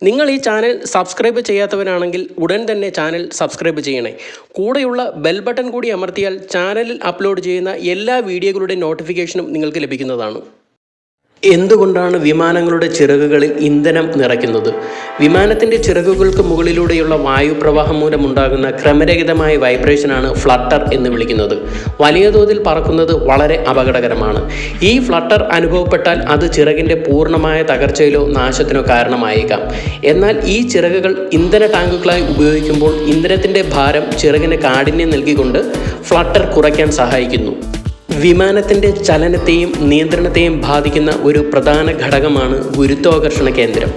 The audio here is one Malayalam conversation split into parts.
നിങ്ങൾ ഈ ചാനൽ സബ്സ്ക്രൈബ് ചെയ്യാത്തവരാണെങ്കിൽ ഉടൻ തന്നെ ചാനൽ സബ്സ്ക്രൈബ് ചെയ്യണേ. കൂടെയുള്ള ബെൽ ബട്ടൺ കൂടി അമർത്തിയാൽ ചാനലിൽ അപ്ലോഡ് ചെയ്യുന്ന എല്ലാ വീഡിയോകളുടെ നോട്ടിഫിക്കേഷനും നിങ്ങൾക്ക് ലഭിക്കുന്നതാണ്. എന്തുകൊണ്ടാണ് വിമാനങ്ങളുടെ ചിറകുകളിൽ ഇന്ധനം നിറയ്ക്കുന്നത്? വിമാനത്തിൻ്റെ ചിറകുകൾക്ക് മുകളിലൂടെയുള്ള വായുപ്രവാഹം മൂലമുണ്ടാകുന്ന ക്രമരഹിതമായ വൈബ്രേഷനാണ് ഫ്ലട്ടർ എന്ന് വിളിക്കുന്നത്. വലിയ തോതിൽ പറക്കുന്നത് വളരെ അപകടകരമാണ്. ഈ ഫ്ലട്ടർ അനുഭവപ്പെട്ടാൽ അത് ചിറകിൻ്റെ പൂർണ്ണമായ തകർച്ചയിലോ നാശത്തിനോ കാരണമായേക്കാം. എന്നാൽ ഈ ചിറകുകൾ ഇന്ധന ടാങ്കുകളായി ഉപയോഗിക്കുമ്പോൾ ഇന്ധനത്തിൻ്റെ ഭാരം ചിറകിന് കാഠിന്യം നൽകിക്കൊണ്ട് ഫ്ലട്ടർ കുറയ്ക്കാൻ സഹായിക്കുന്നു. വിമാനത്തിൻ്റെ ചലനത്തെയും നിയന്ത്രണത്തെയും ബാധിക്കുന്ന ഒരു പ്രധാന ഘടകമാണ് ഗുരുത്വാകർഷണ കേന്ദ്രം.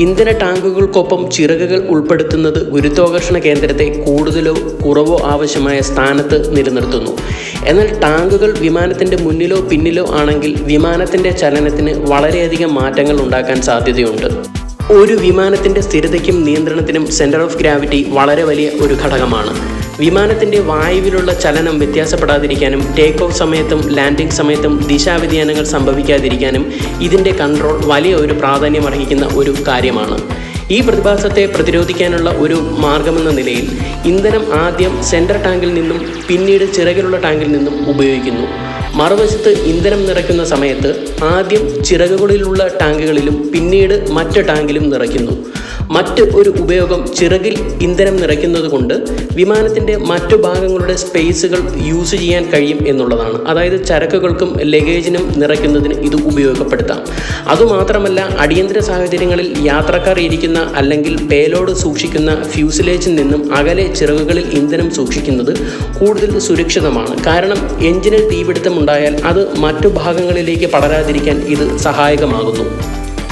ഇന്ധന ടാങ്കുകൾക്കൊപ്പം ചിറകുകൾ ഉൾപ്പെടുത്തുന്നത് ഗുരുത്വാകർഷണ കേന്ദ്രത്തെ കൂടുതലോ കുറവോ ആവശ്യമായ സ്ഥാനത്ത് നിലനിർത്തുന്നു. എന്നാൽ ടാങ്കുകൾ വിമാനത്തിൻ്റെ മുന്നിലോ പിന്നിലോ ആണെങ്കിൽ വിമാനത്തിൻ്റെ ചലനത്തിന് വളരെയധികം മാറ്റങ്ങൾ ഉണ്ടാക്കാൻ സാധ്യതയുണ്ട്. ഒരു വിമാനത്തിൻ്റെ സ്ഥിരതയ്ക്കും നിയന്ത്രണത്തിനും സെൻറ്റർ ഓഫ് ഗ്രാവിറ്റി വളരെ വലിയ ഒരു ഘടകമാണ്. വിമാനത്തിൻ്റെ വായുവിലുള്ള ചലനം വ്യത്യാസപ്പെടാതിരിക്കാനും ടേക്ക് ഓഫ് സമയത്തും ലാൻഡിംഗ് സമയത്തും ദിശാവ്യതിയാനങ്ങൾ സംഭവിക്കാതിരിക്കാനും ഇതിൻ്റെ കൺട്രോൾ വലിയ ഒരു പ്രാധാന്യമർഹിക്കുന്ന ഒരു കാര്യമാണ്. ഈ പ്രതിഭാസത്തെ പ്രതിരോധിക്കാനുള്ള ഒരു മാർഗമെന്ന നിലയിൽ ഇന്ധനം ആദ്യം സെൻട്രൽ ടാങ്കിൽ നിന്നും പിന്നീട് ചിറകിലുള്ള ടാങ്കിൽ നിന്നും ഉപയോഗിക്കുന്നു. മറുവശത്ത് ഇന്ധനം നിറയ്ക്കുന്ന സമയത്ത് ആദ്യം ചിറകുകളിലുള്ള ടാങ്കുകളിലും പിന്നീട് മറ്റ് ടാങ്കിലും നിറയ്ക്കുന്നു. മറ്റ് ഒരു ഉപയോഗം ചിറകിൽ ഇന്ധനം നിറയ്ക്കുന്നത് കൊണ്ട് വിമാനത്തിൻ്റെ മറ്റു ഭാഗങ്ങളുടെ സ്പേസുകൾ യൂസ് ചെയ്യാൻ കഴിയും എന്നുള്ളതാണ്. അതായത് ചരക്കുകൾക്കും ലഗേജിനും നിറയ്ക്കുന്നതിന് ഇത് ഉപയോഗപ്പെടുത്താം. അതുമാത്രമല്ല, അടിയന്തര സാഹചര്യങ്ങളിൽ യാത്രക്കാർ ഇരിക്കുന്ന അല്ലെങ്കിൽ പേലോഡ് സൂക്ഷിക്കുന്ന ഫ്യൂസിലേജിൽ നിന്നും അകലെ ചിറകുകളിൽ ഇന്ധനം സൂക്ഷിക്കുന്നത് കൂടുതൽ സുരക്ഷിതമാണ്. കാരണം എഞ്ചിനിൽ തീപിടുത്തമുണ്ടായാൽ അത് മറ്റു ഭാഗങ്ങളിലേക്ക് പടരാതിരിക്കാൻ ഇത് സഹായകമാകുന്നു.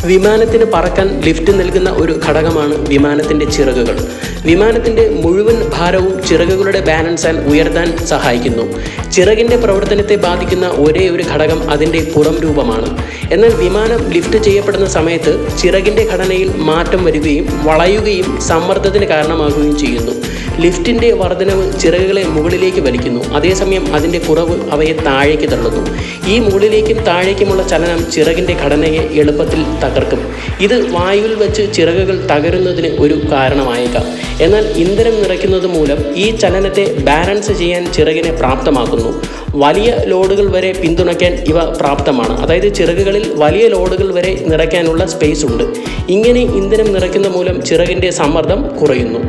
വിമാനത്തിന് പറക്കാൻ ലിഫ്റ്റ് നൽകുന്ന ഒരു ഘടകമാണ് വിമാനത്തിൻ്റെ ചിറകുകൾ. വിമാനത്തിൻ്റെ മുഴുവൻ ഭാരവും ചിറകുകളുടെ ബാലൻസ് ഉയർത്താൻ സഹായിക്കുന്നു. ചിറകിൻ്റെ പ്രവർത്തനത്തെ ബാധിക്കുന്ന ഒരേ ഒരു ഘടകം അതിൻ്റെ പുറം രൂപമാണ്. എന്നാൽ വിമാനം ലിഫ്റ്റ് ചെയ്യപ്പെടുന്ന സമയത്ത് ചിറകിൻ്റെ ഘടനയിൽ മാറ്റം വരികയും വളയുകയും സമ്മർദ്ദത്തിന് കാരണമാകുകയും ചെയ്യുന്നു. ലിഫ്റ്റിൻ്റെ വർധനവ് ചിറകുകളെ മുകളിലേക്ക് വലിക്കുന്നു, അതേസമയം അതിൻ്റെ കുറവ് അവയെ താഴേക്ക് തള്ളുന്നു. ഈ മുകളിലേക്കും താഴേക്കുമുള്ള ചലനം ചിറകിൻ്റെ ഘടനയെ എളുപ്പത്തിൽ തകർക്കും. ഇത് വായുവിൽ വെച്ച് ചിറകുകൾ തകരുന്നതിന് ഒരു കാരണമായേക്കാം. എന്നാൽ ഇന്ധനം നിറയ്ക്കുന്നത് മൂലം ഈ ചലനത്തെ ബാലൻസ് ചെയ്യാൻ ചിറകിനെ പ്രാപ്തമാക്കുന്നു. വലിയ ലോഡുകൾ വരെ പിന്തുണയ്ക്കാൻ ഇവ പ്രാപ്തമാണ്. അതായത് ചിറകുകളിൽ വലിയ ലോഡുകൾ വരെ നിറയ്ക്കാനുള്ള സ്പേസ് ഉണ്ട്. ഇങ്ങനെ ഇന്ധനം നിറയ്ക്കുന്ന മൂലം ചിറകിൻ്റെ സമ്മർദ്ദം കുറയുന്നു.